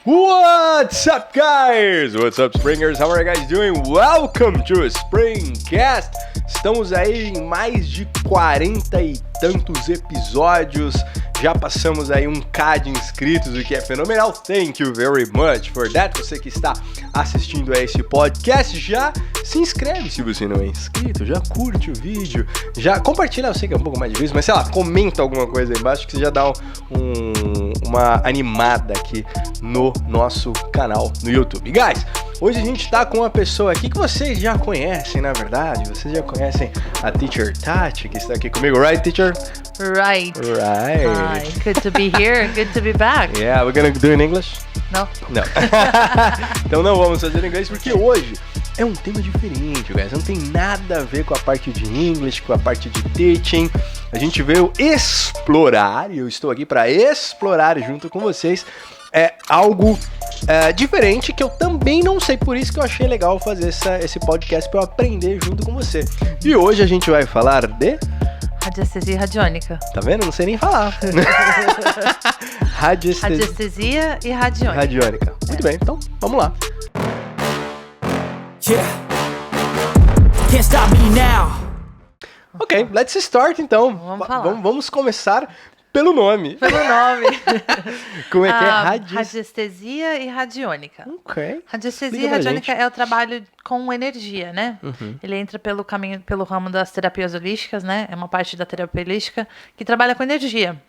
What's up, guys? What's up, Springers? How are you guys doing? Welcome to Springcast. Estamos aí em mais de 40 e tantos episódios. Já passamos aí 1.000 de inscritos, o que é fenomenal. Thank you very much for that. Você que está assistindo a esse podcast, já se inscreve se você não é inscrito, já curte o vídeo, já compartilha, eu sei que é um pouco mais difícil, mas sei lá, comenta alguma coisa aí embaixo que você já dá uma animada aqui no nosso canal no YouTube. Guys, hoje a gente tá com uma pessoa aqui que vocês já conhecem, na verdade. Vocês já conhecem a Teacher Tati, que está aqui comigo, right, Teacher? Right. Hi, good to be here, good to be back. Yeah, we're gonna do it in English? No. Não. Então não vamos fazer em inglês, porque hoje é um tema diferente, guys. Não tem nada a ver com a parte de English, com a parte de teaching. A gente veio explorar, e eu estou aqui para explorar junto com vocês, algo diferente que eu também não sei, por isso que eu achei legal fazer esse podcast para eu aprender junto com você. E hoje a gente vai falar de... Radiestesia radiônica. Tá vendo? Não sei nem falar. Radiestesia e radiônica. Radiônica. Muito bem, então vamos lá. Yeah. Can't stop me now. Ok, let's start então. Vamos começar pelo nome. Pelo nome. Como é que é? Radiestesia e radiônica. Ok. Radiestesia e Explica pra radiônica gente. é o trabalho com energia, né? Ele entra pelo ramo das terapias holísticas, né? É uma parte da terapia holística que trabalha com energia.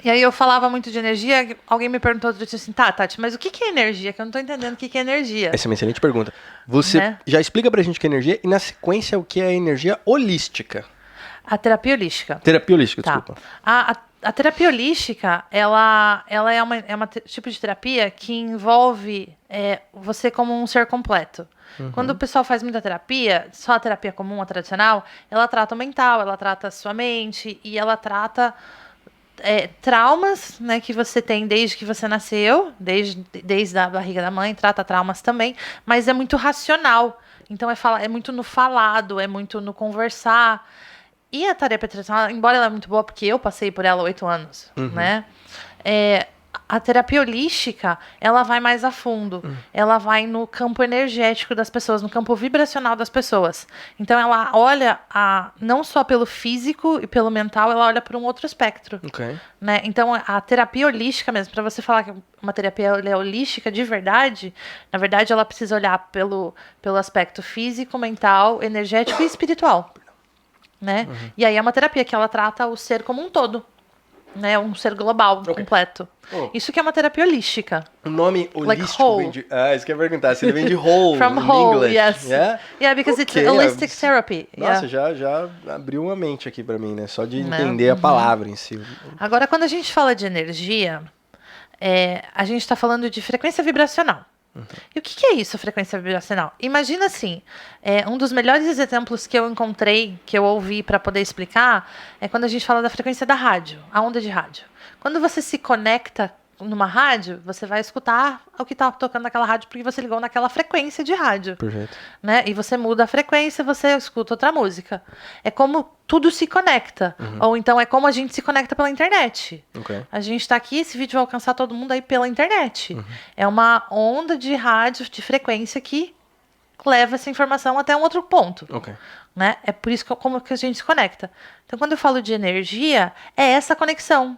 E aí eu falava muito de energia, alguém me perguntou outro dia assim, tá, Tati, mas o que é energia? Que eu não tô entendendo o que é energia. Essa é uma excelente pergunta. Você Né? já explica pra gente o que é energia e na sequência o que é energia holística. A terapia holística. Terapia holística, Tá. desculpa. A terapia holística, ela é uma tipo de terapia que envolve você como um ser completo. Quando o pessoal faz muita terapia, só a terapia comum, a tradicional, ela trata o mental, ela trata a sua mente e ela trata traumas, né, que você tem desde que você nasceu, desde a barriga da mãe, trata traumas também, mas é muito racional. Então é muito no falado, é muito no conversar. E a terapia tradicional, embora ela é muito boa, porque eu passei por ela 8 anos, né? A terapia holística, ela vai mais a fundo. Ela vai no campo energético das pessoas, no campo vibracional das pessoas. Então, ela olha não só pelo físico e pelo mental, ela olha para um outro espectro. Ok. Né? Então, a terapia holística mesmo, para você falar que uma terapia é holística de verdade, na verdade, ela precisa olhar pelo aspecto físico, mental, energético e espiritual. Né? E aí é uma terapia que ela trata o ser como um todo, né? Um ser global, completo. Isso que é uma terapia holística. O nome Like holístico whole. vem de... isso que eu ia perguntar. Se ele vem de whole From in whole, English. yes. Yeah? Yeah, because Ok, it's holistic therapy. Nossa, Yeah. já abriu uma mente aqui pra mim, né? Só de Né? entender a palavra em si. Agora, quando a gente fala de energia, a gente está falando de frequência vibracional. E o que é isso, frequência vibracional? Imagina assim, um dos melhores exemplos que eu encontrei, que eu ouvi para poder explicar, é quando a gente fala da frequência da rádio, a onda de rádio. Quando você se conecta numa rádio, você vai escutar o que está tocando naquela rádio porque você ligou naquela frequência de rádio. Perfeito. Né? E você muda a frequência, você escuta outra música. É como tudo se conecta. Ou então é como a gente se conecta pela internet. Ok. A gente está aqui, esse vídeo vai alcançar todo mundo aí pela internet. É uma onda de rádio, de frequência que leva essa informação até um outro ponto. Ok. Né? É por isso como que a gente se conecta. Então, quando eu falo de energia, é essa conexão.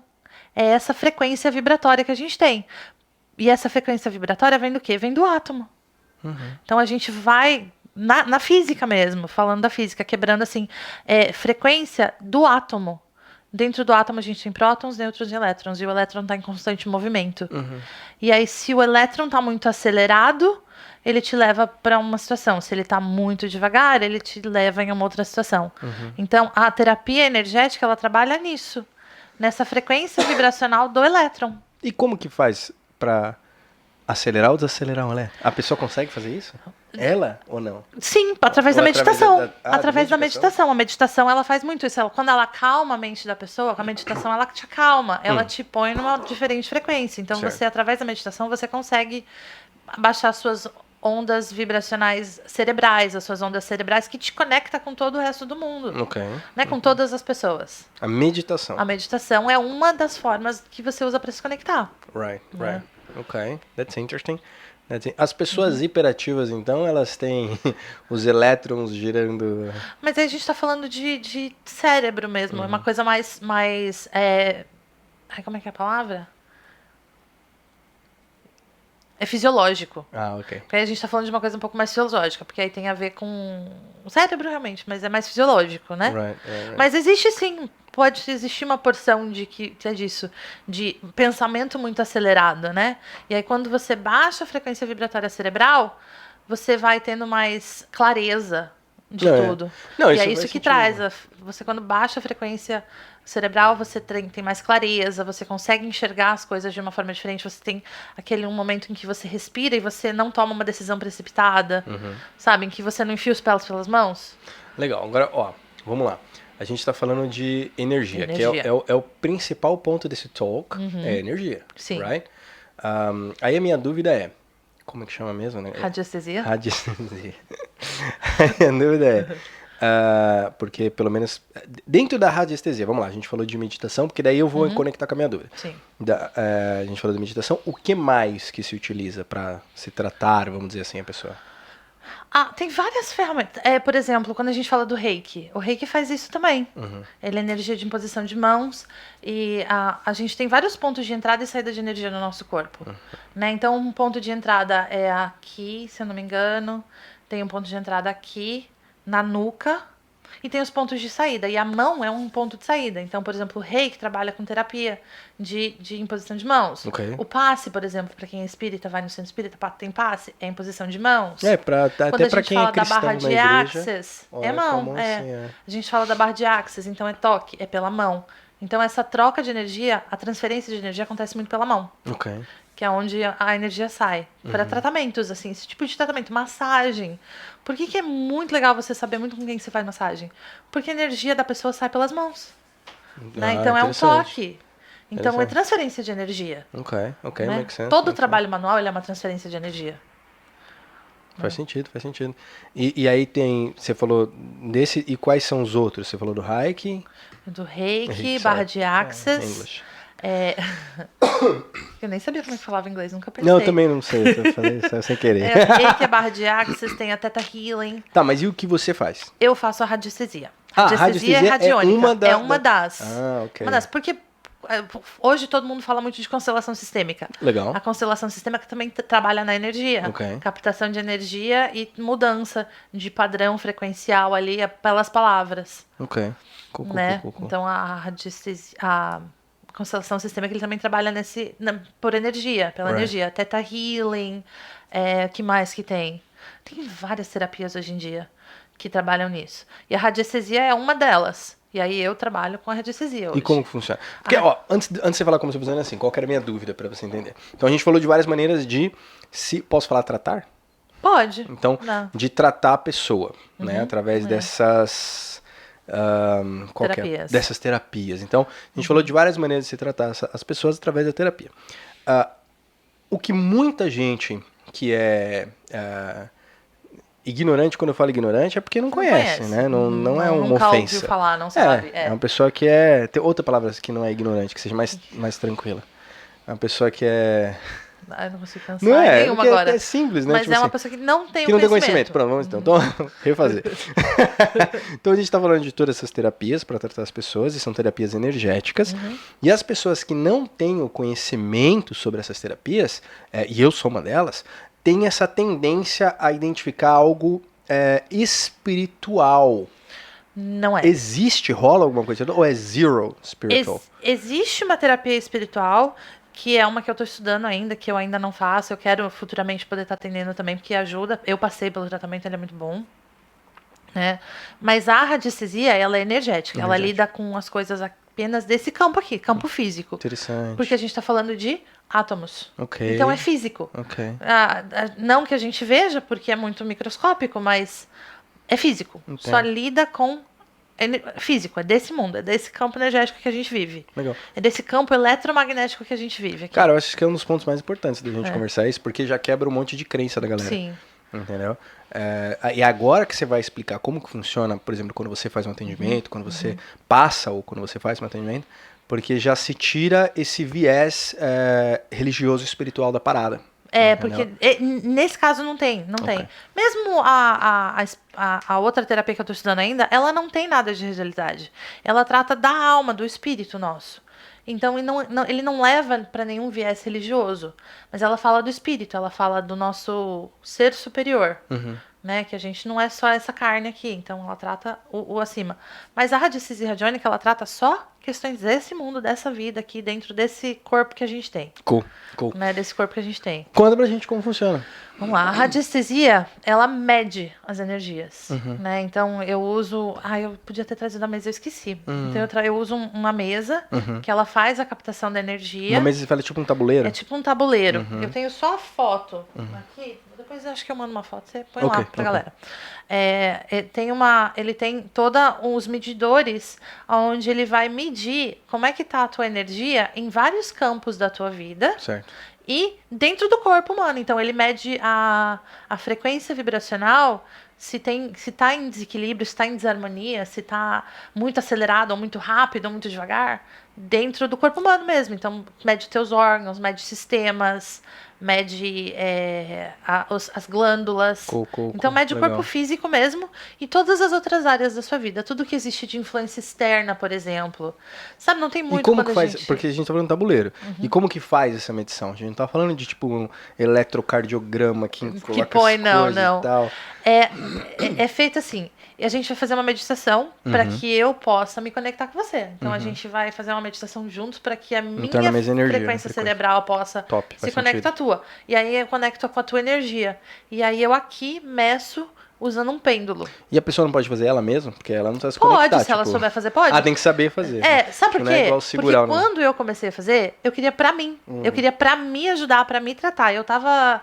É essa frequência vibratória que a gente tem. E essa frequência vibratória vem do quê? Vem do átomo. Então, a gente vai... Na física mesmo, falando da física, quebrando assim, frequência do átomo. Dentro do átomo a gente tem prótons, nêutrons e elétrons. E o elétron está em constante movimento. E aí, se o elétron está muito acelerado, ele te leva para uma situação. Se ele está muito devagar, ele te leva em uma outra situação. Então, a terapia energética, ela trabalha nisso. Nessa frequência vibracional do elétron. E como que faz pra acelerar ou desacelerar um elétron? A pessoa consegue fazer isso? Ela ou não? Sim, através Ou da através meditação. da Através da meditação? meditação. A meditação, ela faz muito isso. Quando ela acalma a mente da pessoa, a meditação, ela te acalma. Ela te põe numa diferente frequência. Então, Certo. você, através da meditação, você consegue baixar suas ondas vibracionais cerebrais, as suas ondas cerebrais, que te conecta com todo o resto do mundo, Ok. né? Com todas as pessoas. A meditação. A meditação é uma das formas que você usa para se conectar. Right, Né? right. Ok, that's interesting. As pessoas hiperativas, então, elas têm os elétrons girando... Mas aí a gente está falando de cérebro mesmo, é uma coisa mais ai, como é que é a palavra? É fisiológico. Ah, ok. Porque aí a gente tá falando de uma coisa um pouco mais fisiológica, porque aí tem a ver com o cérebro realmente, mas é mais fisiológico, né? Right. Mas existe sim, pode existir uma porção de que é disso, de pensamento muito acelerado, né? E aí quando você baixa a frequência vibratória cerebral, você vai tendo mais clareza de Não, é. tudo. Não, e isso é faz isso que sentido. traz. Você quando baixa a frequência cerebral, você tem mais clareza, você consegue enxergar as coisas de uma forma diferente, você tem aquele momento em que você respira e você não toma uma decisão precipitada, sabe? Em que você não enfia os pelos pelas mãos. Legal, agora, ó, vamos lá. A gente tá falando de energia, que Energia. é o principal ponto desse talk, é energia, Sim. right? Aí a minha dúvida é, como é que chama mesmo, né? Radiestesia? Radiestesia. A minha dúvida é, porque pelo menos dentro da radiestesia, vamos lá, a gente falou de meditação, porque daí eu vou conectar com a minha dúvida. Sim. A gente falou de meditação, o que mais que se utiliza para se tratar, vamos dizer assim, a pessoa? Tem várias ferramentas. Por exemplo, quando a gente fala do Reiki, o Reiki faz isso também. Ele é energia de imposição de mãos e a gente tem vários pontos de entrada e saída de energia no nosso corpo. Né? Então, um ponto de entrada é aqui, se eu não me engano. Tem um ponto de entrada aqui, na nuca. E tem os pontos de saída. E a mão é um ponto de saída. Então, por exemplo, o Reiki trabalha com terapia de imposição de mãos. Ok. O passe, por exemplo, para quem é espírita, vai no centro espírita, tem passe, é imposição de mãos. Até Quando a para gente quem fala é cristão da barra na de igreja. Access, olha é com a mão. mão É. assim, é. A gente fala da barra de Access, então é toque, é pela mão. Então essa troca de energia, a transferência de energia acontece muito pela mão. Ok. Que é onde a energia sai. Para tratamentos, assim, esse tipo de tratamento. Massagem. Por que é muito legal você saber muito com quem você faz massagem? Porque a energia da pessoa sai pelas mãos. Né? Então é um interessante. toque. Então é Interessante. transferência de energia. Ok, Né? makes sense. Todo makes trabalho manual ele é uma transferência de energia. sense. Faz sentido, faz sentido. E aí tem, você falou desse, e quais são os outros? Você falou do Reiki? Do Reiki, Reiki, barra sorry. de Access. English. Eu nem sabia como é que falava inglês, nunca pensei. Não, eu também não sei, eu falei só sem querer. Reiki é barra de Access, tem a Theta Healing. Tá, mas e o que você faz? Eu faço a radiestesia. Radiestesia é radiônica. uma das. Ah, ok. Uma das. Porque hoje todo mundo fala muito de constelação sistêmica. Legal. A constelação sistêmica também trabalha na energia. Ok. Captação de energia e mudança de padrão frequencial ali pelas palavras. Ok. Cool. Então a constelação sistêmica ele também trabalha por energia, pela Right. energia. Theta Healing, que mais que tem? Tem várias terapias hoje em dia que trabalham nisso. E a radiestesia é uma delas. E aí eu trabalho com a radiestesia hoje. E como que funciona? Porque, ó, antes de você falar como você funciona, assim, qual que era a minha dúvida pra você entender? Então a gente falou de várias maneiras posso falar tratar? Pode. Então, Não. de tratar a pessoa, né? Através dessas... Terapias. Dessas terapias. Então, a gente falou de várias maneiras de se tratar as pessoas através da terapia. O que muita gente que é ignorante, quando eu falo ignorante, é porque não conhece, né? Não é uma nunca ofensa. ouviu falar, não sabe. É uma pessoa que tem outra palavra que não é ignorante, que seja mais tranquila. É uma pessoa que é... Eu não consigo pensar Não em é, nenhuma porque agora. é simples, né? Mas Tipo é uma assim, pessoa que não tem que o não tem conhecimento. conhecimento. Pronto, vamos então refazer. Então a gente está falando de todas essas terapias para tratar as pessoas, e são terapias energéticas. E as pessoas que não têm o conhecimento sobre essas terapias, e eu sou uma delas, têm essa tendência a identificar algo espiritual. Não é. Rola alguma coisa? Ou é zero spiritual? Existe uma terapia espiritual, que é uma que eu estou estudando ainda, que eu ainda não faço. Eu quero futuramente poder estar atendendo também, porque ajuda. Eu passei pelo tratamento, ele é muito bom. Né? Mas a radiestesia, ela é energética. Ela lida com as coisas apenas desse campo aqui, campo físico. Interessante. Porque a gente está falando de átomos. Ok. Então é físico. Ok. Não que a gente veja, porque é muito microscópico, mas é físico. Entendo. Só lida com físico, é desse mundo, é desse campo energético que a gente vive. Legal. É desse campo eletromagnético que a gente vive aqui. Cara, eu acho que é um dos pontos mais importantes da gente conversar isso, porque já quebra um monte de crença da galera. Sim. Entendeu? E agora que você vai explicar como que funciona, por exemplo, quando você faz um atendimento, quando você passa ou quando você faz um atendimento, porque já se tira esse viés religioso e espiritual da parada. Porque Entendeu? nesse caso não tem, não Ok. tem. Mesmo a outra terapia que eu tô estudando ainda, ela não tem nada de realidade. Ela trata da alma, do espírito nosso. Então ele não leva para nenhum viés religioso, mas ela fala do espírito, ela fala do nosso ser superior, né? Que a gente não é só essa carne aqui, então ela trata o acima. Mas a radiestesia radiônica, ela trata só questões desse mundo, dessa vida aqui, dentro desse corpo que a gente tem. Cool, cool. Né, desse corpo que a gente tem. Conta pra gente como funciona. Vamos lá, a radiestesia, ela mede as energias, né? Então eu uso, eu podia ter trazido a mesa, eu esqueci. Então eu uso uma mesa que ela faz a captação da energia. Uma mesa você fala tipo um tabuleiro? É tipo um tabuleiro. Eu tenho só a foto aqui. Depois eu acho que eu mando uma foto, você põe lá pra galera. Ele tem todos os medidores onde ele vai medir como é que tá a tua energia em vários campos da tua vida. Certo. E dentro do corpo humano. Então, ele mede a frequência vibracional, se está em desequilíbrio, se está em desarmonia, se está muito acelerado, ou muito rápido, ou muito devagar, dentro do corpo humano mesmo. Então, mede teus órgãos, mede sistemas, mede as glândulas. Então, mede legal. o corpo físico mesmo e todas as outras áreas da sua vida. Tudo que existe de influência externa, por exemplo. Sabe, não tem muito E como quando que a faz? gente... Porque a gente tá falando tabuleiro. E como que faz essa medição? A gente não tá falando de tipo um eletrocardiograma que coloca põe, as não. coisas e tal. É feito assim. E a gente vai fazer uma meditação para que eu possa me conectar com você. Então a gente vai fazer uma meditação juntos para que a minha frequência cerebral possa se conectar à tua. E aí eu conecto com a tua energia. E aí eu aqui meço usando um pêndulo. E a pessoa não pode fazer ela mesma? Porque ela não sabe se conectar. Pode, se ela souber fazer, pode. Tem que saber fazer. Sabe por quê? Não é igual segurar, porque quando eu comecei a fazer, eu queria pra mim. Eu queria pra me ajudar, pra me tratar. Eu tava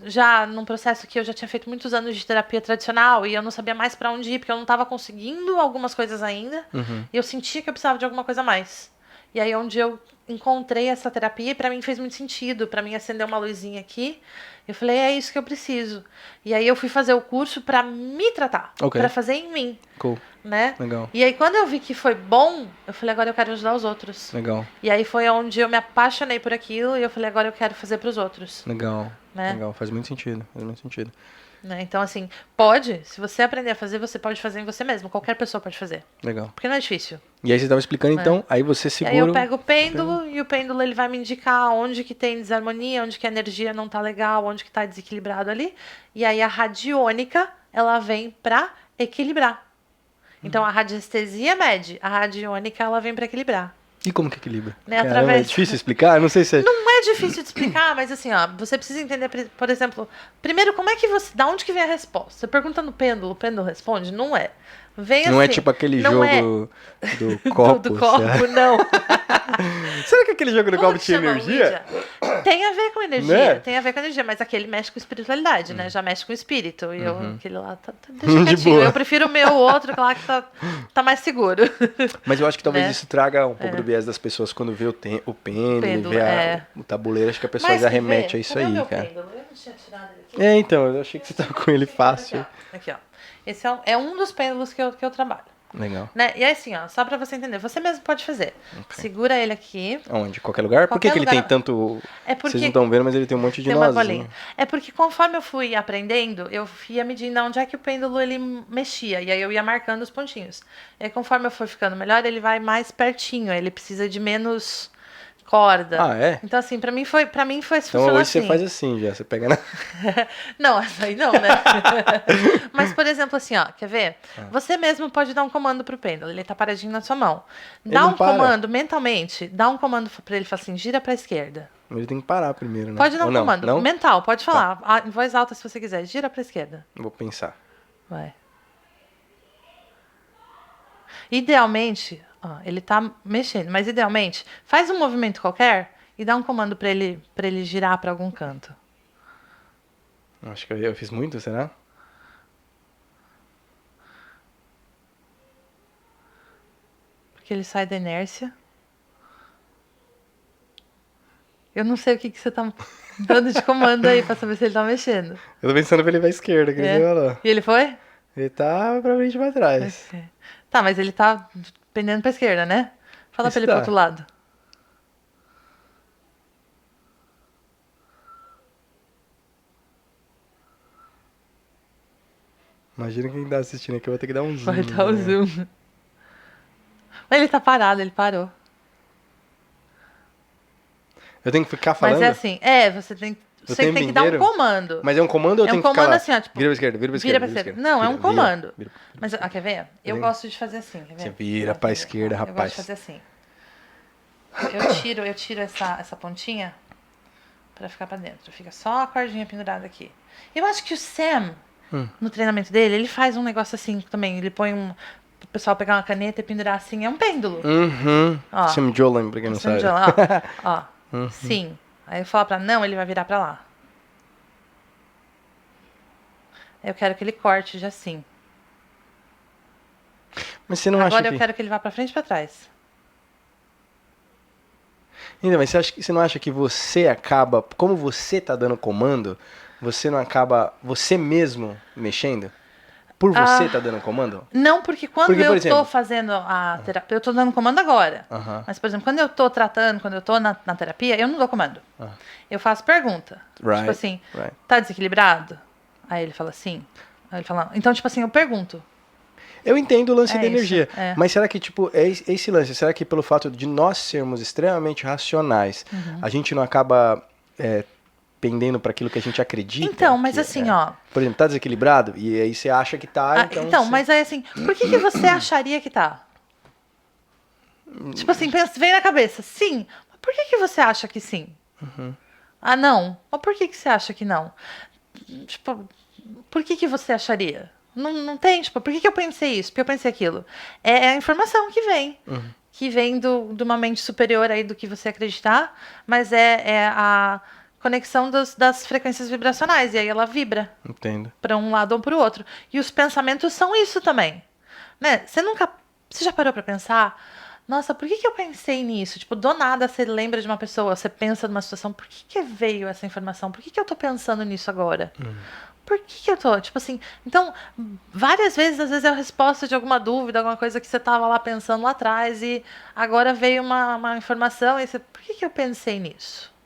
já num processo que eu já tinha feito muitos anos de terapia tradicional e eu não sabia mais pra onde ir, porque eu não tava conseguindo algumas coisas ainda. E eu sentia que eu precisava de alguma coisa a mais. E aí onde eu encontrei essa terapia e pra mim fez muito sentido. Pra mim acendeu uma luzinha aqui. Eu falei, é isso que eu preciso. E aí eu fui fazer o curso pra me tratar. Pra fazer em mim. Cool. Né? Legal. E aí quando eu vi que foi bom, eu falei, agora eu quero ajudar os outros. Legal. E aí foi onde eu me apaixonei por aquilo e eu falei, agora eu quero fazer pros outros. Legal. Né? Legal, faz muito sentido. Né? Então, assim, pode, se você aprender a fazer, você pode fazer em você mesmo. Qualquer pessoa pode fazer. Legal. Porque não é difícil. E aí você estava explicando, então, aí você segura... E aí eu pego o pêndulo e o pêndulo ele vai me indicar onde que tem desarmonia, onde que a energia não tá legal, onde que tá desequilibrado ali. E aí a radiônica, ela vem pra equilibrar. Então a radiestesia mede, a radiônica ela vem pra equilibrar. E como que equilibra? Né? Através... É difícil explicar? Não sei se... Não é difícil de explicar, mas assim, ó, você precisa entender, por exemplo, primeiro, como é que você... Da onde que vem a resposta? Você pergunta no pêndulo, o pêndulo responde? Não é. Vem não assim, é tipo aquele jogo do copo. do copo, não. Será que aquele jogo do copo tinha energia? Tem a ver com energia, né? Tem a ver com energia, mas aquele mexe com espiritualidade, né? Já mexe com o espírito. E aquele lá deixa quietinho. Eu prefiro o meu outro, lá que tá mais seguro. Mas eu acho que talvez né? isso traga um pouco do viés das pessoas quando vê o pêndulo, vê o tabuleiro. Acho que a pessoa já remete a isso. Cadê aí, o meu cara. Pêndulo? Eu não tinha tirado ele aqui. Então, eu achei que você tava com ele fácil. Aqui, ó. Esse é um dos pêndulos que eu trabalho. Legal. Né? E assim, ó, só pra você entender, você mesmo pode fazer. Okay. Segura ele aqui. Onde? Qualquer lugar? Por que ele tem tanto... Vocês não estão vendo, mas ele tem um monte de nozinho. É porque conforme eu fui aprendendo, eu ia medindo onde é que o pêndulo ele mexia. E aí eu ia marcando os pontinhos. E aí conforme eu for ficando melhor, ele vai mais pertinho. Ele precisa de menos corda. É? Então, assim, pra mim foi então, funcionou hoje assim. você faz assim já, você pega na... Não, essa aí não, né? Mas, por exemplo, assim, ó, quer ver? Você mesmo pode dar um comando pro pêndulo, ele tá paradinho na sua mão. Dá um comando mentalmente, dá um comando pra ele, fala assim, gira pra esquerda. Ele tem que parar primeiro, né? Pode dar um comando, não? Mental, pode falar, em voz alta se você quiser, gira pra esquerda. Vou pensar. Vai. Idealmente... ele tá mexendo, mas idealmente, faz um movimento qualquer e dá um comando pra ele girar pra algum canto. Acho que eu fiz muito, será? Porque ele sai da inércia. Eu não sei o que você tá dando de comando aí pra saber se ele tá mexendo. Eu tô pensando pra ele ir pra esquerda, que ele falou. E ele foi? Ele tá pra frente e pra trás. Ok. Tá, mas ele tá pendendo pra esquerda, né? Fala pra ele Está. pro outro lado. Imagina quem tá assistindo aqui, eu vou ter que dar um zoom. Vai dar o né? zoom. Mas ele tá parado, ele parou. Eu tenho que ficar falando? Mas é assim, você tem O que tempo dar um inteiro? comando. Mas é um comando ou eu É um tenho que ficar comando lá? assim, ó, tipo, Vira pra esquerda, vira pra esquerda. Vira pra esquerda. Não, é um vira, comando. vira. Mas, quer ver? Eu Vem. gosto de fazer assim, quer ver? Você vira Ó, pra quer ver? esquerda, Ó, rapaz. Eu gosto de fazer assim. Eu tiro essa pontinha pra ficar pra dentro. Fica só a cordinha pendurada aqui. Eu acho que o Sam, no treinamento dele, ele faz um negócio assim também. Ele põe o pessoal pegar uma caneta e pendurar assim. É um pêndulo. Ó. Sam Jolin, pra quem não sabe. Ó. Sim. Aí eu falo pra não, ele vai virar pra lá. Eu quero que ele corte já assim. Mas você não acha Agora que... eu quero que ele vá pra frente e pra trás. Ainda, mas você não acha que você acaba... Como você tá dando comando, você não acaba você mesmo mexendo? Por você tá dando comando? Não, porque quando Porque, por eu exemplo- tô fazendo a terapia, eu tô dando comando agora. Aham. Mas, por exemplo, quando eu tô tratando, quando eu tô na terapia, eu não dou comando. Eu faço pergunta. Right, Tipo assim, right. tá desequilibrado? Aí ele fala sim. Aí ele fala, então, tipo assim, eu pergunto. Eu entendo o lance É da isso, energia, é. mas será que, tipo, é esse lance, será que pelo fato de nós sermos extremamente racionais, a gente não acaba pendendo para aquilo que a gente acredita? Então, mas que assim, é? ó. Por exemplo, tá desequilibrado? E aí você acha que tá, Então, você- mas aí assim, por que você acharia que tá? Tipo assim, vem na cabeça, sim. Mas por que você acha que sim? Ah, não. Mas por que você acha que não? Tipo, por que você acharia? Não tem, tipo, por que eu pensei isso? Por que eu pensei aquilo? É a informação que vem. Que vem de uma mente superior aí do que você acreditar, mas é a conexão das frequências vibracionais. E aí ela vibra Entendo. para um lado ou para o outro. E os pensamentos são isso também. Né? Você já parou para pensar? Nossa, por que eu pensei nisso? Tipo, do nada você lembra de uma pessoa, você pensa numa situação, por que veio essa informação? Por que eu tô pensando nisso agora? Por que eu tô? Tipo assim, então, várias vezes, às vezes é a resposta de alguma dúvida, alguma coisa que você tava lá pensando lá atrás e agora veio uma informação e você, por que eu pensei nisso?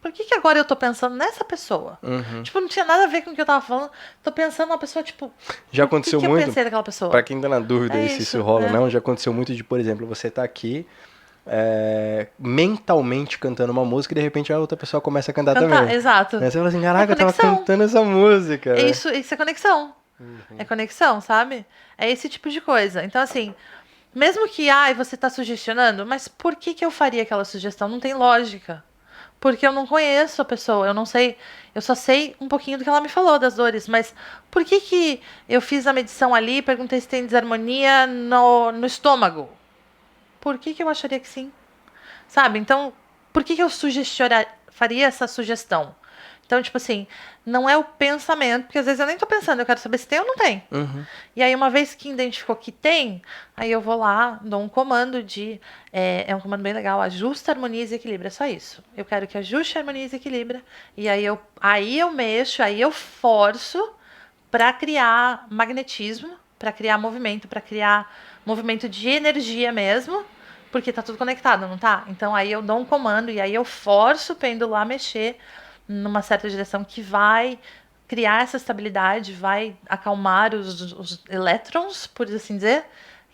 Por que agora eu tô pensando nessa pessoa? Tipo, não tinha nada a ver com o que eu tava falando. Tô pensando numa pessoa, tipo, Já aconteceu por que muito, eu pensei naquela pessoa? pra quem tá na dúvida É aí se isso, isso rola ou né? não, já aconteceu muito de, por exemplo, você tá aqui mentalmente cantando uma música e de repente a outra pessoa começa a cantar também. Exato. Aí você fala assim, caraca, eu tava conexão. cantando essa música. né? Isso é conexão. É conexão, sabe? É esse tipo de coisa. Então, assim, mesmo que, você tá sugestionando, mas por que eu faria aquela sugestão? Não tem lógica. Porque eu não conheço a pessoa, eu não sei, eu só sei um pouquinho do que ela me falou das dores, mas por que eu fiz a medição ali, perguntei se tem desarmonia no estômago? Por que eu acharia que sim? Sabe? Então, por que eu faria essa sugestão? Então, tipo assim, não é o pensamento, porque às vezes eu nem tô pensando, eu quero saber se tem ou não tem. E aí, uma vez que identificou que tem, aí eu vou lá, dou um comando de... É um comando bem legal, ajusta, harmoniza e equilibra, é só isso. Eu quero que ajuste, harmonize e equilibra. E aí eu mexo, aí eu forço para criar magnetismo, para criar movimento de energia mesmo, porque tá tudo conectado, não tá? Então aí eu dou um comando e aí eu forço o pêndulo a mexer numa certa direção que vai criar essa estabilidade, vai acalmar os elétrons, por assim dizer,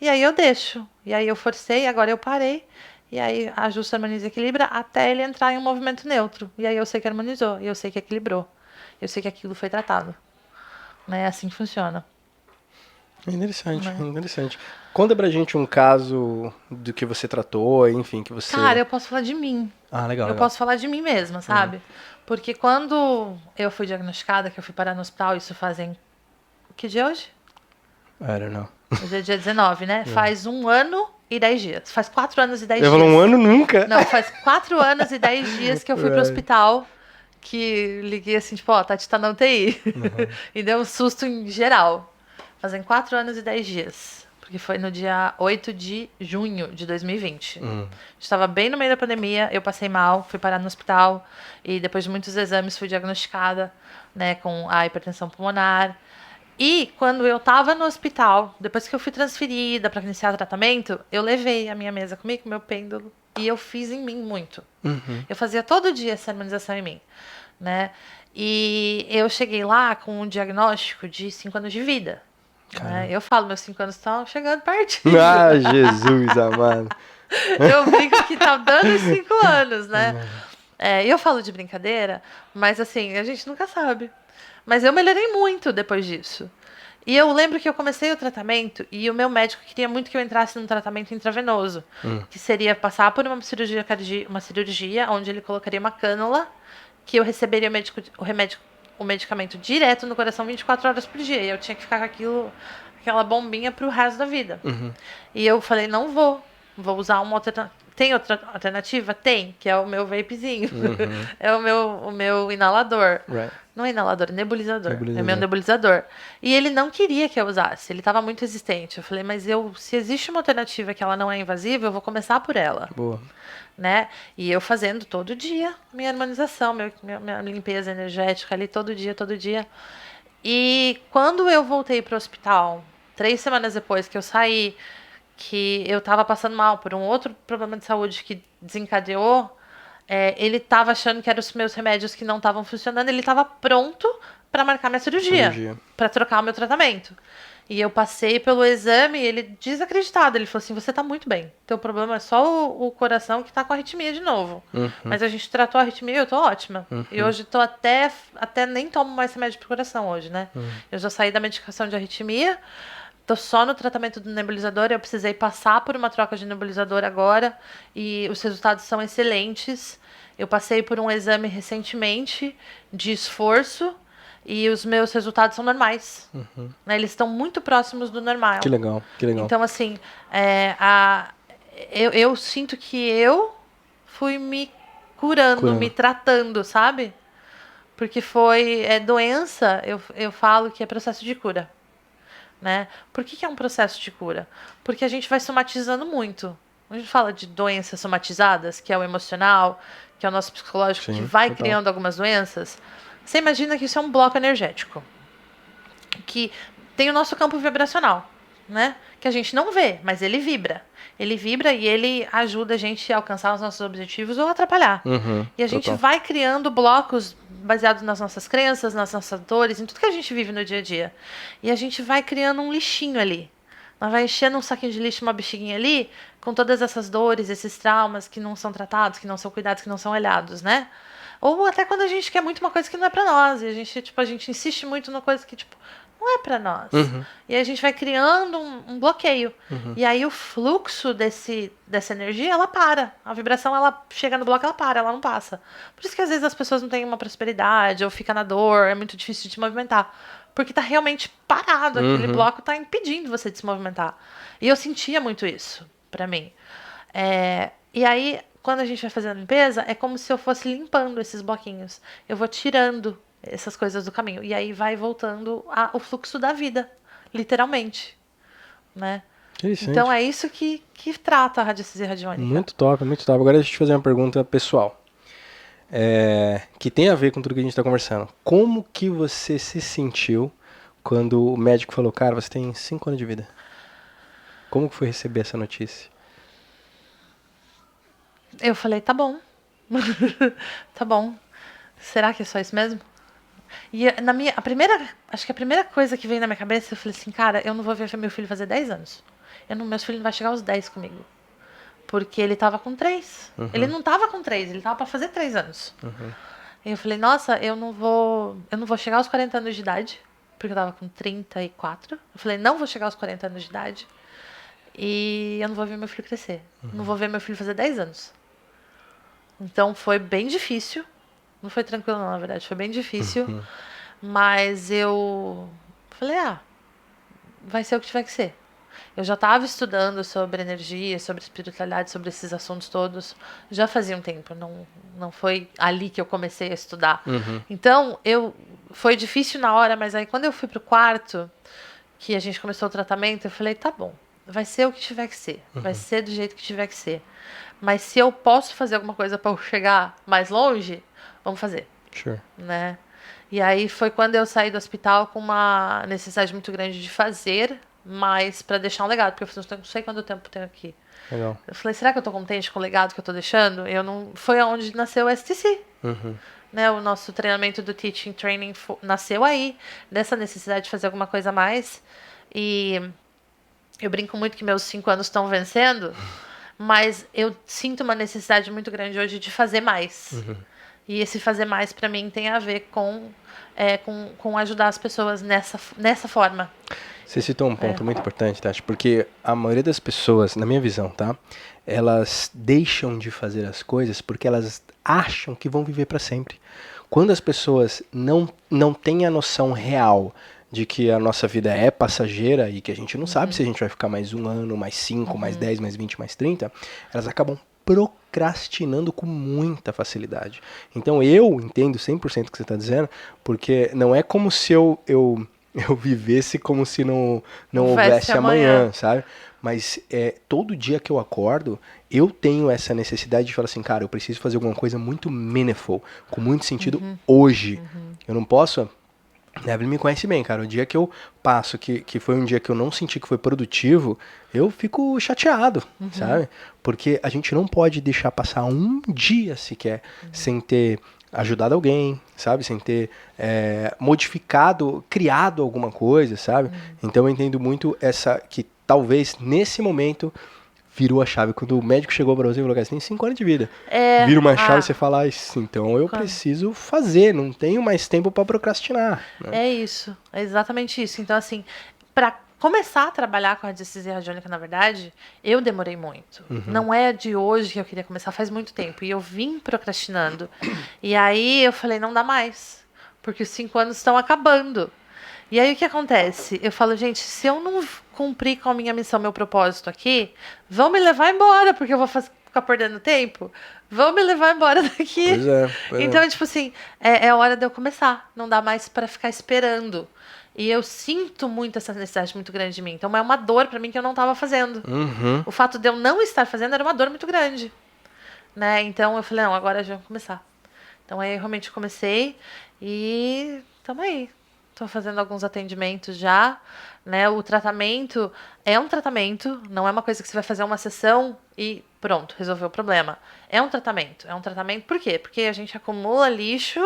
e aí eu deixo. E aí eu forcei, agora eu parei, e aí ajusta, harmoniza e equilibra até ele entrar em um movimento neutro. E aí eu sei que harmonizou, e eu sei que equilibrou. Eu sei que aquilo foi tratado. É assim que funciona. Interessante, interessante. Conta pra gente um caso do que você tratou, enfim, que você... Cara, eu posso falar de mim. legal, Eu posso falar de mim mesma, sabe? Porque quando eu fui diagnosticada, que eu fui parar no hospital, isso fazem... Que dia é hoje? I don't know. Hoje é dia 19, né? Faz 1 ano e 10 dias. Faz 4 anos e 10 Eu dias. falou 1 ano nunca. Não, faz 4 anos e 10 dias que eu fui pro hospital, que liguei assim, tipo, Tati tá na UTI. E deu um susto em geral. Fazem 4 anos e 10 dias. porque foi no dia 8 de junho de 2020. Estava bem no meio da pandemia, eu passei mal, fui parar no hospital e depois de muitos exames fui diagnosticada, né, com a hipertensão pulmonar. E quando eu tava no hospital, depois que eu fui transferida para iniciar o tratamento, eu levei a minha mesa comigo, meu pêndulo, e eu fiz em mim muito. Eu fazia todo dia essa harmonização em mim, né? E eu cheguei lá com um diagnóstico de 5 anos de vida. Né? Eu falo, meus 5 anos estão chegando pertinho. Ah, Jesus amado. Eu brinco que tá dando os 5 anos, né? Eu falo de brincadeira, mas assim, a gente nunca sabe. Mas eu melhorei muito depois disso. E eu lembro que eu comecei o tratamento e o meu médico queria muito que eu entrasse num tratamento intravenoso, que seria passar por uma cirurgia onde ele colocaria uma cânula, que eu receberia o medicamento direto no coração 24 horas por dia. E eu tinha que ficar com aquela bombinha pro resto da vida. E eu falei, não vou usar uma outra. Tem outra alternativa? Tem, que é o meu vapezinho. É o meu inalador. Right. Não é inalador, é nebulizador. É meu nebulizador. E ele não queria que eu usasse, ele estava muito resistente. Eu falei, mas se existe uma alternativa que ela não é invasiva, eu vou começar por ela. Boa. Né? E eu fazendo todo dia minha harmonização, minha limpeza energética ali, todo dia. E quando eu voltei para o hospital, 3 semanas depois que eu saí, que eu estava passando mal por um outro problema de saúde que desencadeou, ele estava achando que eram os meus remédios que não estavam funcionando, ele estava pronto para marcar minha cirurgia. Para trocar o meu tratamento. E eu passei pelo exame e ele desacreditado, ele falou assim, você tá muito bem, teu problema é só o coração que tá com arritmia de novo. Mas a gente tratou a arritmia e eu tô ótima. E hoje tô até nem tomo mais remédio pro coração hoje, né? Eu já saí da medicação de arritmia, tô só no tratamento do nebulizador, eu precisei passar por uma troca de nebulizador agora e os resultados são excelentes. Eu passei por um exame recentemente de esforço e os meus resultados são normais. Né? Eles estão muito próximos do normal. Que legal. Então, assim, eu sinto que eu fui me curando, me tratando, sabe? Porque foi doença, eu falo que é processo de cura. Né? Por que é um processo de cura? Porque a gente vai somatizando muito. A gente fala de doenças somatizadas, que é o emocional, que é o nosso psicológico, que vai criando algumas doenças. Você imagina que isso é um bloco energético, que tem o nosso campo vibracional, né? Que a gente não vê, mas ele vibra. Ele vibra e ele ajuda a gente a alcançar os nossos objetivos ou atrapalhar. E a gente vai criando blocos baseados nas nossas crenças, nas nossas dores, em tudo que a gente vive no dia a dia. E a gente vai criando um lixinho ali. Nós vai enchendo um saquinho de lixo, uma bexiguinha ali, com todas essas dores, esses traumas que não são tratados, que não são cuidados, que não são olhados, né? Ou até quando a gente quer muito uma coisa que não é pra nós. E a gente insiste muito numa coisa que, não é pra nós. E aí a gente vai criando um bloqueio. E aí o fluxo dessa energia, ela para. A vibração, ela chega no bloco, ela não passa. Por isso que às vezes as pessoas não têm uma prosperidade, ou fica na dor, é muito difícil de se movimentar. Porque tá realmente parado, aquele bloco tá impedindo você de se movimentar. E eu sentia muito isso, pra mim. E aí, quando a gente vai fazendo a limpeza, é como se eu fosse limpando esses bloquinhos. Eu vou tirando essas coisas do caminho. E aí vai voltando o fluxo da vida, literalmente. Né? Então é isso que trata a radiestesia radiônica. Muito top. Agora deixa eu te fazer uma pergunta pessoal. Que tem a ver com tudo que a gente está conversando. Como que você se sentiu quando o médico falou, cara, você tem 5 anos de vida? Como que foi receber essa notícia? Eu falei, tá bom. Tá bom. Será que é só isso mesmo? E acho que a primeira coisa que veio na minha cabeça, eu falei assim, cara, eu não vou ver meu filho fazer 10 anos. Meus filhos não vai chegar aos 10 comigo. Porque ele tava com 3. Ele não tava com 3, ele tava pra fazer 3 anos. E eu falei, nossa, eu não vou chegar aos 40 anos de idade, porque eu tava com 34. Eu falei, não vou chegar aos 40 anos de idade. E eu não vou ver meu filho crescer. Não vou ver meu filho fazer 10 anos. Então foi bem difícil. Não foi tranquilo não, na verdade. Foi bem difícil. Mas eu falei, vai ser o que tiver que ser. Eu já estava estudando sobre energia, sobre espiritualidade, sobre esses assuntos todos. Já fazia um tempo. Não foi ali que eu comecei a estudar. Então, foi difícil na hora, mas aí quando eu fui pro quarto, que a gente começou o tratamento, eu falei, tá bom. vai ser o que tiver que ser. Vai ser do jeito que tiver que ser. Mas se eu posso fazer alguma coisa para eu chegar mais longe, vamos fazer, Sure. né? E aí foi quando eu saí do hospital com uma necessidade muito grande de fazer, mas para deixar um legado, porque eu falei, não sei quanto tempo tenho aqui. Legal. Eu falei, será que eu tô contente com o legado que eu tô deixando? Eu não... Foi onde nasceu o STC. Né, o nosso treinamento do Teaching Training nasceu aí, dessa necessidade de fazer alguma coisa a mais. E eu brinco muito que meus 5 anos estão vencendo, mas eu sinto uma necessidade muito grande hoje de fazer mais. E esse fazer mais, para mim, tem a ver com ajudar as pessoas nessa forma. Você citou um ponto muito importante, Tati, porque a maioria das pessoas, na minha visão, tá? Elas deixam de fazer as coisas porque elas acham que vão viver para sempre. Quando as pessoas não têm a noção real de que a nossa vida é passageira e que a gente não sabe se a gente vai ficar mais 1 ano, mais 5, mais 10, mais 20, mais 30, elas acabam procrastinando com muita facilidade. Então eu entendo 100% o que você está dizendo, porque não é como se eu vivesse como se não houvesse amanhã, sabe? Mas todo dia que eu acordo, eu tenho essa necessidade de falar assim, cara, eu preciso fazer alguma coisa muito meaningful, com muito sentido hoje. Eu não posso... A Evelyn me conhece bem, cara. O dia que eu passo, que foi um dia que eu não senti que foi produtivo, eu fico chateado, sabe? Porque a gente não pode deixar passar um dia sequer sem ter ajudado alguém, sabe? Sem ter modificado, criado alguma coisa, sabe? Então eu entendo muito que talvez nesse momento virou a chave. Quando o médico chegou para você e falou, cara, você tem 5 anos de vida. Vira uma chave e você fala, então eu preciso fazer, não tenho mais tempo para procrastinar. Né? É isso, é exatamente isso. Então, assim, para começar a trabalhar com a radiestesia radiônica, na verdade, eu demorei muito. Não é de hoje que eu queria começar, faz muito tempo. E eu vim procrastinando. E aí eu falei, não dá mais, porque os 5 anos estão acabando. E aí o que acontece? Eu falo, gente, se eu não cumprir com a minha missão, meu propósito aqui, vão me levar embora, porque eu vou ficar perdendo tempo. Vão me levar embora daqui. Pois Então, tipo assim, é hora de eu começar. Não dá mais para ficar esperando. E eu sinto muito essa necessidade muito grande de mim. Então é uma dor para mim que eu não estava fazendo. O fato de eu não estar fazendo era uma dor muito grande. Né? Então eu falei, não, agora já vou começar. Então aí eu realmente comecei e tamo aí. Estou fazendo alguns atendimentos já, né? O tratamento é um tratamento, não é uma coisa que você vai fazer uma sessão e pronto, resolveu o problema. É um tratamento. Por quê? Porque a gente acumula lixo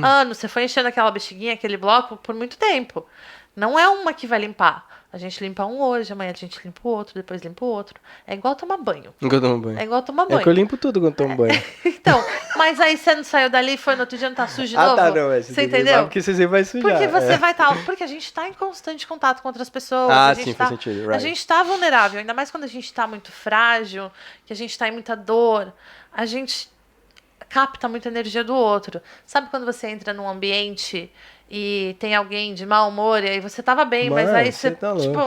anos. Você foi enchendo aquela bexiguinha, aquele bloco por muito tempo. Não é uma que vai limpar. A gente limpa um hoje, amanhã a gente limpa o outro, depois limpa o outro. É igual tomar banho. É igual tomar banho. É que eu limpo tudo quando tomo banho. Então, mas aí você não saiu dali e foi no outro dia, não tá sujo de novo? Tá, não. Você entendeu? Porque você vai sujar. Porque você vai estar... Porque a gente tá em constante contato com outras pessoas. Sim, faz sentido. Right. A gente tá vulnerável, ainda mais quando a gente tá muito frágil, que a gente tá em muita dor. A gente capta muita energia do outro. Sabe quando você entra num ambiente e tem alguém de mau humor e aí você tava bem, mas aí você tá tipo,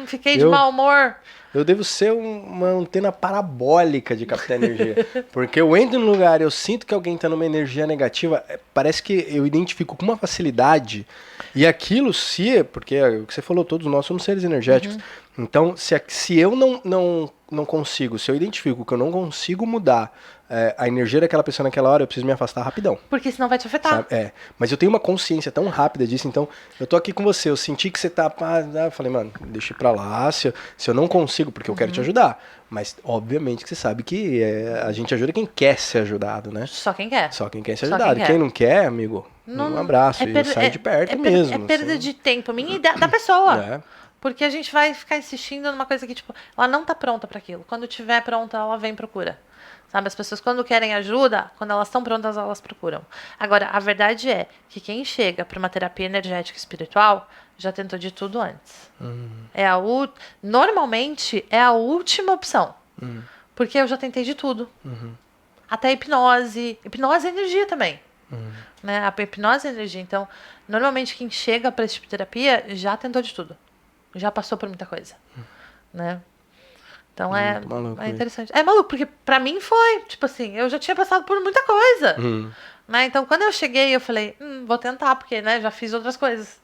fiquei de mau humor. Eu devo ser uma antena parabólica de captar energia. Porque eu entro num lugar, eu sinto que alguém tá numa energia negativa, parece que eu identifico com uma facilidade. E aquilo porque é o que você falou, todos nós somos seres energéticos. Então, se eu não consigo, se eu identifico que eu não consigo mudar a energia daquela pessoa naquela hora, eu preciso me afastar rapidão. Porque senão vai te afetar. Sabe? Mas eu tenho uma consciência tão rápida disso, então eu tô aqui com você, eu senti que você tá... Eu falei, mano, deixa pra lá, se eu não consigo, porque eu quero te ajudar. Mas, obviamente, que você sabe que a gente ajuda quem quer ser ajudado, né? Só quem quer. Só quem quer ser ajudado. Quem não quer, amigo, um abraço e sai de perto mesmo. É perda de tempo minha e da pessoa. É. Porque a gente vai ficar insistindo numa coisa que, tipo, ela não tá pronta para aquilo. Quando tiver pronta, ela vem e procura. Sabe, as pessoas quando querem ajuda, quando elas estão prontas, elas procuram. Agora, a verdade é que quem chega para uma terapia energética espiritual já tentou de tudo antes. Normalmente é a última opção. Porque eu já tentei de tudo. Até hipnose. Hipnose é energia também. Né? A hipnose é energia. Então, normalmente quem chega para esse tipo de terapia já tentou de tudo. Já passou por muita coisa. Né? Então é interessante. É maluco, porque pra mim foi, tipo assim, eu já tinha passado por muita coisa. Né? Então quando eu cheguei, eu falei, vou tentar, porque né, já fiz outras coisas.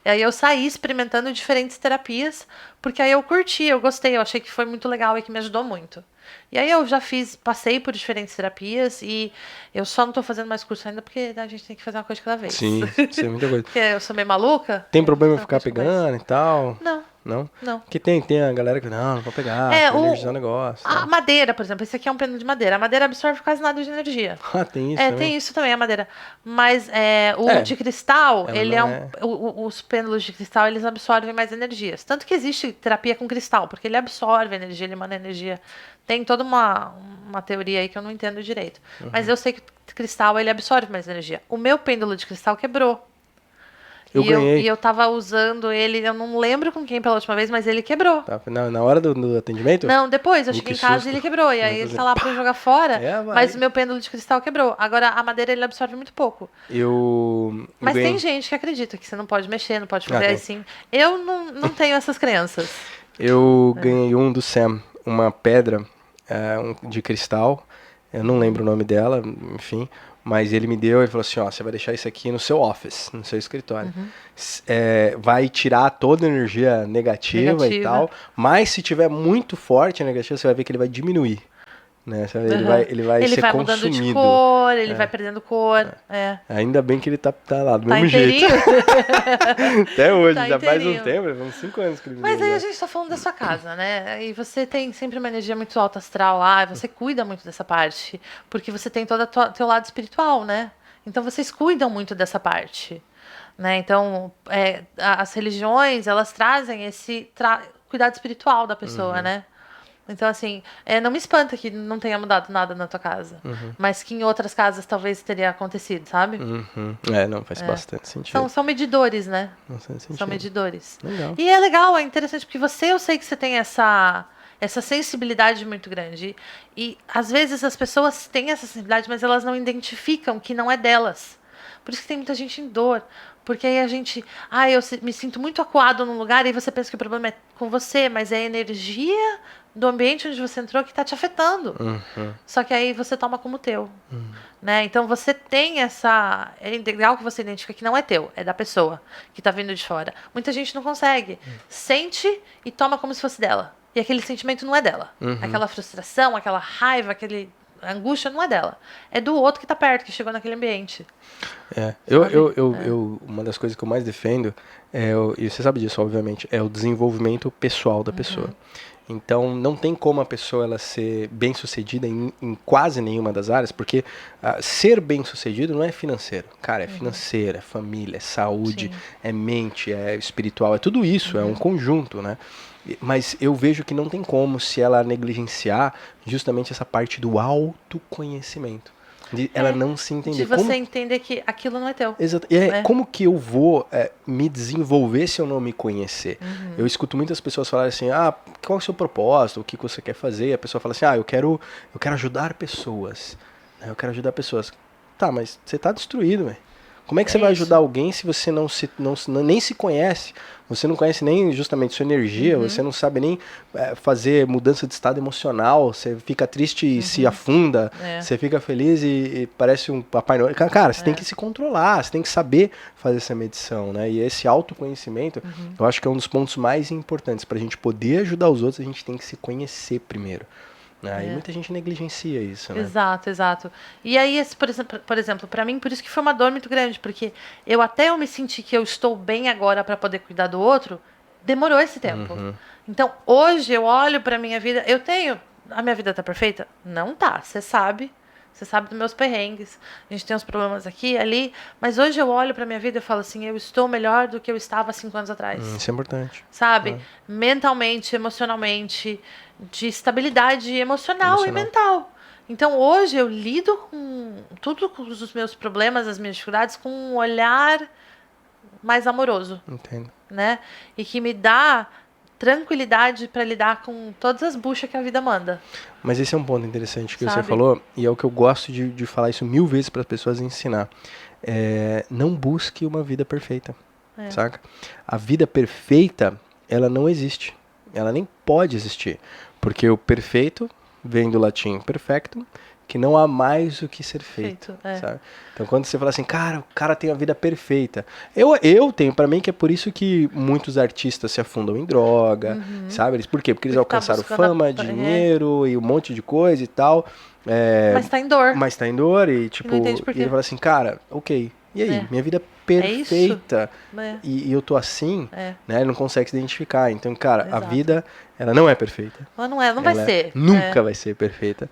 E aí eu saí experimentando diferentes terapias, porque aí eu curti, eu gostei, eu achei que foi muito legal e que me ajudou muito. E aí eu já passei por diferentes terapias e eu só não tô fazendo mais curso ainda porque a gente tem que fazer uma coisa de cada vez. Sim, isso é muita coisa. Porque eu sou meio maluca. Tem problema Então, ficar pegando e tal? Não, Não? não. Porque tem a galera que não pode pegar, vai energizar o negócio. A madeira, por exemplo, esse aqui é um pêndulo de madeira. A madeira absorve quase nada de energia. Ah, tem isso também? Tem isso também, a madeira. Mas o de cristal, ela ele não os pêndulos de cristal, eles absorvem mais energias. Tanto que existe terapia com cristal, porque ele absorve energia, ele manda energia. Tem toda uma teoria aí que eu não entendo direito. Mas eu sei que o cristal, ele absorve mais energia. O meu pêndulo de cristal quebrou. E eu tava usando ele, eu não lembro com quem pela última vez, mas ele quebrou. Tá, na hora do atendimento? Não, depois, eu cheguei em casa e ele quebrou. E aí ele tá lá pra eu jogar fora, mas o meu pêndulo de cristal quebrou. Agora, a madeira, ele absorve muito pouco. Mas tem gente que acredita que você não pode mexer, não pode fazer assim. Eu não tenho essas crenças. Eu ganhei do Sam, uma pedra de cristal, eu não lembro o nome dela, enfim, mas ele me deu e falou assim, ó, você vai deixar isso aqui no seu office, no seu escritório. Vai tirar toda a energia negativa e tal, mas se tiver muito forte a negativa, você vai ver que ele vai diminuir. Né? Ele vai ser consumido. Mudando de cor, ele vai perdendo cor. Ainda bem que ele tá lá do mesmo jeito. Até hoje, já faz um tempo, uns 5 anos que ele Mas aí a gente tá falando da sua casa, né? E você tem sempre uma energia muito alta astral lá, e você cuida muito dessa parte, porque você tem todo o teu lado espiritual, né? Então vocês cuidam muito dessa parte. Né? Então, as religiões, elas trazem esse cuidado espiritual da pessoa, né? Então, assim, não me espanta que não tenha mudado nada na tua casa. Mas que em outras casas talvez teria acontecido, sabe? Não, faz bastante sentido. São medidores, né? São medidores. Legal. E é legal, é interessante, porque eu sei que você tem essa sensibilidade muito grande. E, às vezes, as pessoas têm essa sensibilidade, mas elas não identificam que não é delas. Por isso que tem muita gente em dor. Porque aí a gente... eu me sinto muito acuado num lugar e você pensa que o problema é com você, mas é a energia do ambiente onde você entrou que está te afetando. Só que aí você toma como teu. Né? Então você tem essa... É legal que você identifica que não é teu, é da pessoa que está vindo de fora. Muita gente não consegue. Sente e toma como se fosse dela. E aquele sentimento não é dela. Aquela frustração, aquela raiva, a angústia não é dela. É do outro que está perto, que chegou naquele ambiente. Uma das coisas que eu mais defendo, e você sabe disso, obviamente, é o desenvolvimento pessoal da pessoa. Então, não tem como a pessoa ela ser bem-sucedida em quase nenhuma das áreas, porque ser bem-sucedido não é financeiro. Cara, é financeiro, é família, é saúde, é mente, é espiritual, é tudo isso, é um conjunto, né? Mas eu vejo que não tem como se ela negligenciar justamente essa parte do autoconhecimento. De ela não se entender. De você entender que aquilo não é teu. Exato. E como que eu vou me desenvolver se eu não me conhecer? Eu escuto muitas pessoas falarem assim, qual é o seu propósito? O que você quer fazer? A pessoa fala assim, eu quero ajudar pessoas. Eu quero ajudar pessoas. Tá, mas você tá destruído, velho. Como é que você vai ajudar alguém se você nem se conhece? Você não conhece nem justamente sua energia, você não sabe nem fazer mudança de estado emocional, você fica triste e se afunda, você fica feliz e parece um Papai Noel. Cara, você tem que se controlar, você tem que saber fazer essa medição, né? E esse autoconhecimento, eu acho que é um dos pontos mais importantes. Pra gente poder ajudar os outros, a gente tem que se conhecer primeiro. E muita gente negligencia isso, né? Exato. E aí, por exemplo, para mim, por isso que foi uma dor muito grande, porque eu me senti que eu estou bem agora para poder cuidar do outro, demorou esse tempo. Então, hoje eu olho para minha vida, a minha vida tá perfeita? Não tá, você sabe dos meus perrengues, a gente tem uns problemas aqui e ali, mas hoje eu olho pra minha vida e falo assim, eu estou melhor do que eu estava 5 anos atrás. Isso é importante. Sabe? Mentalmente, emocionalmente, de estabilidade emocional e mental. Então hoje eu lido com os meus problemas, as minhas dificuldades, com um olhar mais amoroso. Entendo. Né? E que me dá tranquilidade para lidar com todas as buchas que a vida manda. Mas esse é um ponto interessante que você falou, e é o que eu gosto de falar isso 1000 vezes para as pessoas ensinar. Não busque uma vida perfeita, saca? A vida perfeita, ela não existe. Ela nem pode existir. Porque o perfeito vem do latim perfectum, que não há mais o que ser feito, é. sabe? Então quando você fala assim, cara, o cara tem a vida perfeita. Eu tenho pra mim que é por isso que muitos artistas se afundam em droga, sabe? Por quê? Porque eles Porque tá alcançaram buscando fama, dinheiro e um monte de coisa e tal. Mas tá em dor. Mas tá em dor e tipo, não entende por quê. e ele fala assim, cara, ok, e aí? É. Minha vida perfeita É. e eu tô assim, É. né? Ele não consegue se identificar. Então, cara, a Exato. vida, ela não é perfeita. Mas não vai Ela ser. Nunca vai ser perfeita.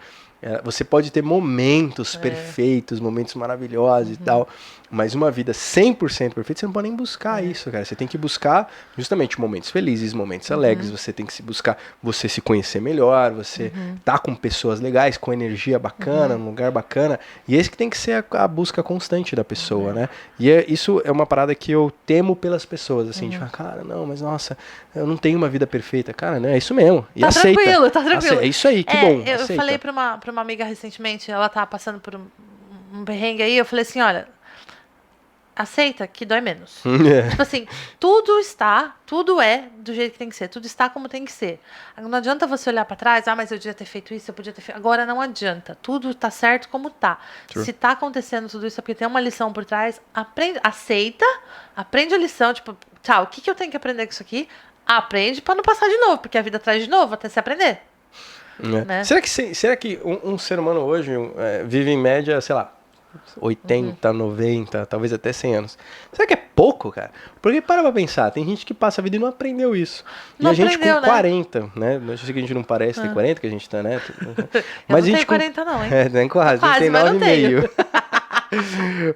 Você pode ter momentos perfeitos, momentos maravilhosos e tal, mas uma vida 100% perfeita, você não pode nem buscar isso, cara. Você tem que buscar justamente momentos felizes, momentos alegres. Você tem que se buscar, você se conhecer melhor, você tá com pessoas legais, com energia bacana, num lugar bacana. E esse que tem que ser a busca constante da pessoa, né? E isso é uma parada que eu temo pelas pessoas, assim, de falar, cara, não, mas nossa, eu não tenho uma vida perfeita. Cara, né? É isso mesmo. E Tá aceita. tranquilo, tá tranquilo. É isso aí, que bom. Eu aceita. falei pra uma amiga recentemente, ela tava passando por um perrengue aí, eu falei assim, olha, aceita que dói menos. Tipo assim, tudo é do jeito que tem que ser, tudo está como tem que ser. Não adianta você olhar pra trás, mas eu devia ter feito isso, eu podia ter feito. Agora não adianta, tudo tá certo como tá. True. Se tá acontecendo tudo isso é porque tem uma lição por trás, aceita, aprende a lição, tipo, tchau, o que eu tenho que aprender com isso aqui? Aprende pra não passar de novo, porque a vida traz de novo até se aprender. Né? Será que um ser humano hoje vive em média, sei lá, 80, 90, talvez até 100 anos? Será que é pouco, cara? Porque para pra pensar, tem gente que passa a vida e não aprendeu isso. Não e a gente aprendeu, com né? 40, né? Eu sei que a gente não parece ter 40, que a gente tá, né? Mas a não gente tenho 40 não, hein? Nem quase, Quase, tem mas não 9,5.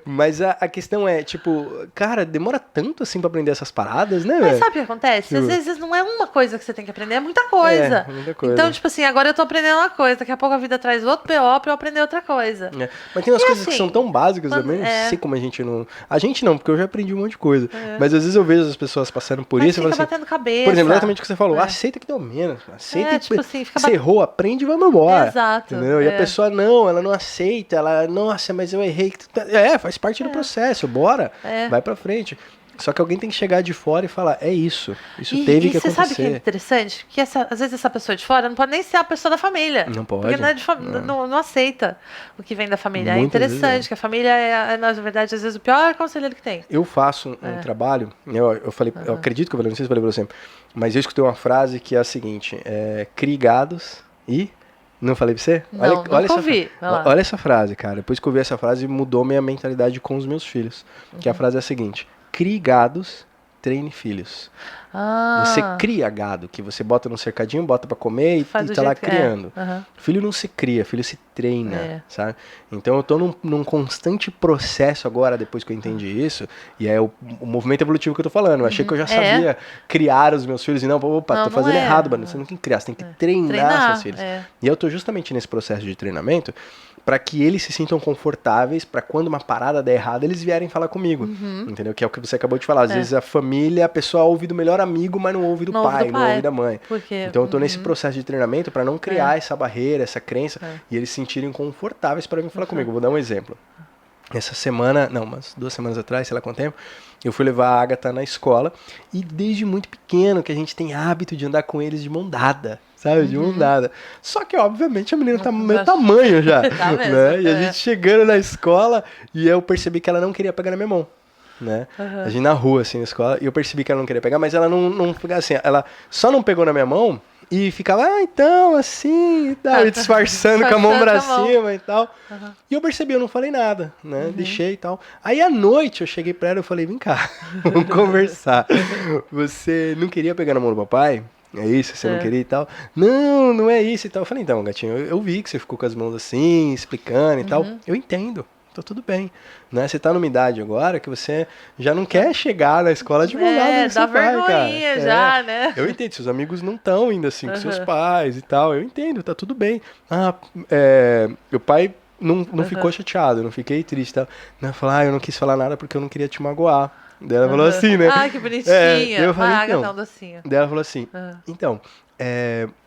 Mas a questão é, tipo, cara, demora tanto assim pra aprender essas paradas, né, Mas velho? sabe o que acontece? Às vezes não é uma coisa que você tem que aprender, é muita coisa. Muita coisa. Então, tipo assim, agora eu tô aprendendo uma coisa, daqui a pouco a vida traz outro PO pra eu aprender outra coisa. Mas tem umas E coisas que assim, são tão básicas também, não sei como a gente não... A gente não, porque eu já aprendi um monte de coisa. Mas às vezes eu vejo as pessoas passando por Mas isso e fica falo assim... batendo cabeça. Por exemplo, exatamente o que você falou. Aceita que deu menos. Aceita tipo assim, fica você errou, aprende e vamos embora. Exato. Entendeu? E a pessoa ela não aceita. Ela, nossa, mas eu errei. Faz parte do processo, bora. Vai pra frente. Só que alguém tem que chegar de fora e falar, é isso. Isso teve que acontecer. E você sabe o que é interessante? Que às vezes essa pessoa de fora não pode nem ser a pessoa da família. Não pode. Porque não aceita o que vem da família. Muitas é interessante, que a família na verdade, às vezes, o pior conselheiro que tem. Eu faço um trabalho, eu falei, eu acredito que eu falei, não sei se eu falei pra você, mas eu escutei uma frase que é a seguinte, crie gados e... Não falei pra você? Não, nunca ouvi. Olha essa frase, cara. Depois que eu ouvi essa frase, mudou minha mentalidade com os meus filhos. Que a frase é a seguinte: crie gados, treine filhos. Você cria gado, que você bota no cercadinho, bota pra comer e tá lá criando. Filho não se cria, filho se treina, sabe? Então eu tô num constante processo agora, depois que eu entendi isso, e é o movimento evolutivo que eu tô falando. Eu achei que eu já sabia criar os meus filhos, e não, tô fazendo errado, mano. Você não tem que criar, você tem que treinar seus filhos. E eu tô justamente nesse processo de treinamento, para que eles se sintam confortáveis, para quando uma parada der errado, eles vierem falar comigo, entendeu? Que é o que você acabou de falar. Às vezes a família, a pessoa ouve do melhor amigo, mas não ouve do pai, não ouve da mãe. Então eu tô nesse processo de treinamento para não criar essa barreira, essa crença, e eles se sentirem confortáveis para vir falar comigo. Vou dar um exemplo. Essa semana, umas 2 semanas atrás, sei lá quanto tempo, eu fui levar a Agatha na escola, e desde muito pequeno que a gente tem hábito de andar com eles de mão dada. Sabe, de mão dada. Só que, obviamente, a menina tá meu tamanho já. Tá mesmo, né? E a gente chegando na escola, e eu percebi que ela não queria pegar na minha mão. Né? A gente na rua, assim, na escola, e eu percebi que ela não queria pegar, mas ela não assim, ela só não pegou na minha mão e ficava, então, assim, e tal, e disfarçando com a mão pra cima e tal. E eu percebi, eu não falei nada, né? Deixei e tal. Aí à noite eu cheguei pra ela e falei, vem cá, vamos conversar. Você não queria pegar na mão do papai? É isso, você não queria e tal? Não, não é isso e tal. Eu falei, então, gatinho, eu vi que você ficou com as mãos assim, explicando e tal. Eu entendo, tá tudo bem. Né? Você tá numa idade agora que você já não quer chegar na escola de mão dada com seu pai, cara. Já, né? Eu entendo, seus amigos não estão ainda assim com seus pais e tal. Eu entendo, tá tudo bem. Meu pai não ficou chateado, eu não fiquei triste. Tá? Não, falou, eu não quis falar nada porque eu não queria te magoar. Daí ela falou assim, né? Ah, que bonitinha. Eu falei, Agatha é um docinho. Daí ela falou assim, então,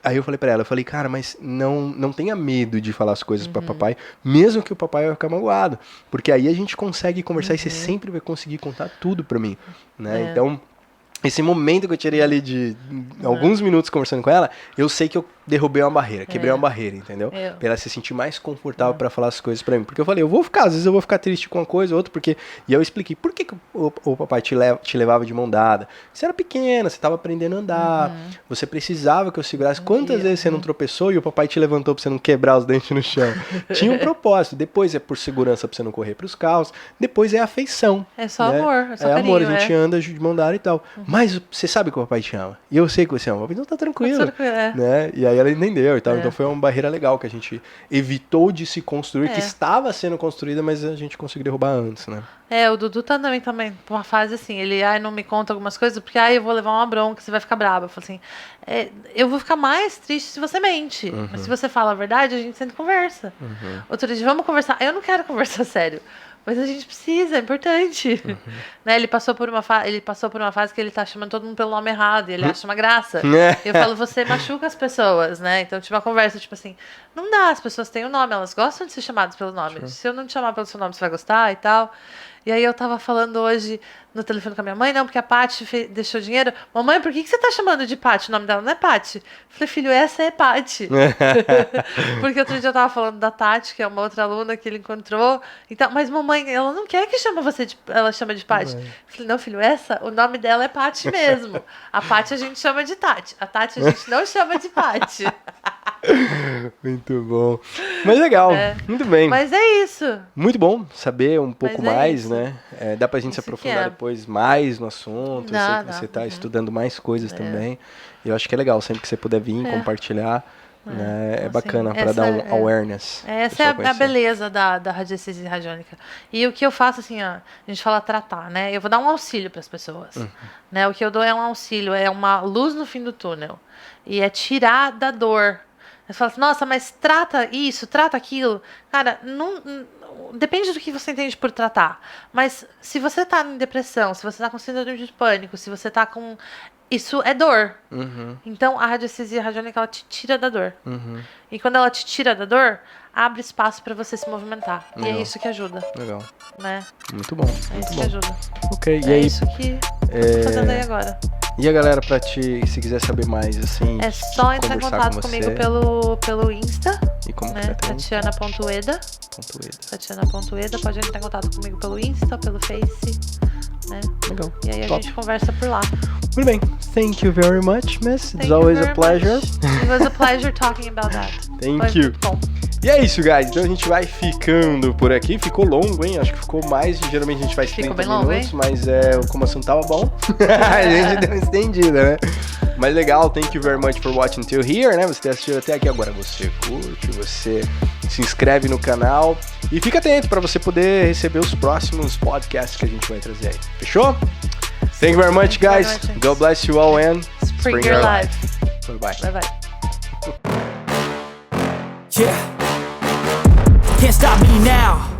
aí eu falei pra ela, cara, mas não tenha medo de falar as coisas pra papai, mesmo que o papai vai ficar magoado, porque aí a gente consegue conversar e você sempre vai conseguir contar tudo pra mim, né? Então, esse momento que eu tirei ali de alguns minutos conversando com ela, eu sei que eu derrubei uma barreira, quebrei uma barreira, entendeu? Pra ela se sentir mais confortável pra falar as coisas pra mim. Porque eu falei, às vezes eu vou ficar triste com uma coisa ou outra, porque... E eu expliquei, por que o papai te levava de mão dada? Você era pequena, você tava aprendendo a andar, você precisava que eu segurasse. Quantas vezes você não tropeçou e o papai te levantou pra você não quebrar os dentes no chão? Tinha um propósito. Depois é por segurança pra você não correr pros carros. Depois é afeição. É só amor, é só carinho. É amor, a gente é. anda de mão dada e tal. Mas você sabe que o papai te ama. E eu sei que você ama. Então tá tranquilo. Né? E aí ela entendeu e tal. Então foi uma barreira legal que a gente evitou de se construir, que estava sendo construída, mas a gente conseguiu derrubar antes, né? O Dudu também, uma fase assim, ele não me conta algumas coisas, porque eu vou levar uma bronca, você vai ficar brava. Eu falo assim, eu vou ficar mais triste se você mente. Mas se você fala a verdade, a gente sempre conversa. Outro dia, vamos conversar. Eu não quero conversar sério. Mas a gente precisa, é importante. Né? Ele passou por uma fase que ele tá chamando todo mundo pelo nome errado, e ele acha uma graça. Eu falo, você machuca as pessoas, né? Então, tive uma conversa, tipo assim, não dá, as pessoas têm um nome, elas gostam de ser chamadas pelo nome. Se eu não te chamar pelo seu nome, você vai gostar e tal. E aí eu tava falando hoje no telefone com a minha mãe, não, porque a Paty deixou dinheiro. Mamãe, por que você tá chamando de Paty? O nome dela não é Paty. Falei, filho, essa é Paty. Porque outro dia eu tava falando da Tati, que é uma outra aluna que ele encontrou. Então, mas mamãe, ela não quer que ela chama de Paty. Falei, não, filho, o nome dela é Paty mesmo. A Paty a gente chama de Tati. A Tati a gente não chama de Paty. Muito bom. Mas legal, muito bem. Mas é isso. Muito bom saber um pouco mais, né? Dá pra gente se aprofundar depois mais no assunto. Eu sei que você tá estudando mais coisas também. E eu acho que é legal, sempre que você puder vir compartilhar. Né? É bacana para dar um awareness. Essa é a beleza da radiestesia radiônica. E o que eu faço, assim, a gente fala tratar, né? Eu vou dar um auxílio para as pessoas. Né? O que eu dou é um auxílio, é uma luz no fim do túnel. E é tirar da dor. Você fala assim, nossa, mas trata isso, trata aquilo. Cara, não depende do que você entende por tratar. Mas se você tá em depressão, se você tá com síndrome de pânico, se você tá com... Isso é dor. Então, a radiestesia radiônica, ela te tira da dor. E quando ela te tira da dor, abre espaço para você se movimentar. Legal. E é isso que ajuda. Legal. Né? Muito bom. É isso que ajuda. Ok, e aí? Isso que eu tô fazendo aí agora. E a galera, se quiser saber mais, assim... É só entrar em contato comigo pelo Insta. E como né? que Tatiana.eda. Tatiana.eda. Pode entrar em contato comigo pelo Insta, pelo Face. Né? Legal. E aí a gente conversa por lá. Muito bem. Thank you very much, miss. It's always a pleasure. It was a pleasure talking about that. Thank you. Bom. E é isso, guys. Então a gente vai ficando por aqui. Ficou longo, hein? Acho que ficou mais. Geralmente a gente faz 30 minutos, mas como o assunto tava bom, a gente deu uma estendida, né? Mas legal, thank you very much for watching till here, né? Você ter assistido até aqui. Agora você curte, você se inscreve no canal e fica atento para você poder receber os próximos podcasts que a gente vai trazer aí. Fechou? Thank you very much, guys. God bless you all and spring your life. Bye-bye. Bye-bye. Yeah. Can't stop me now.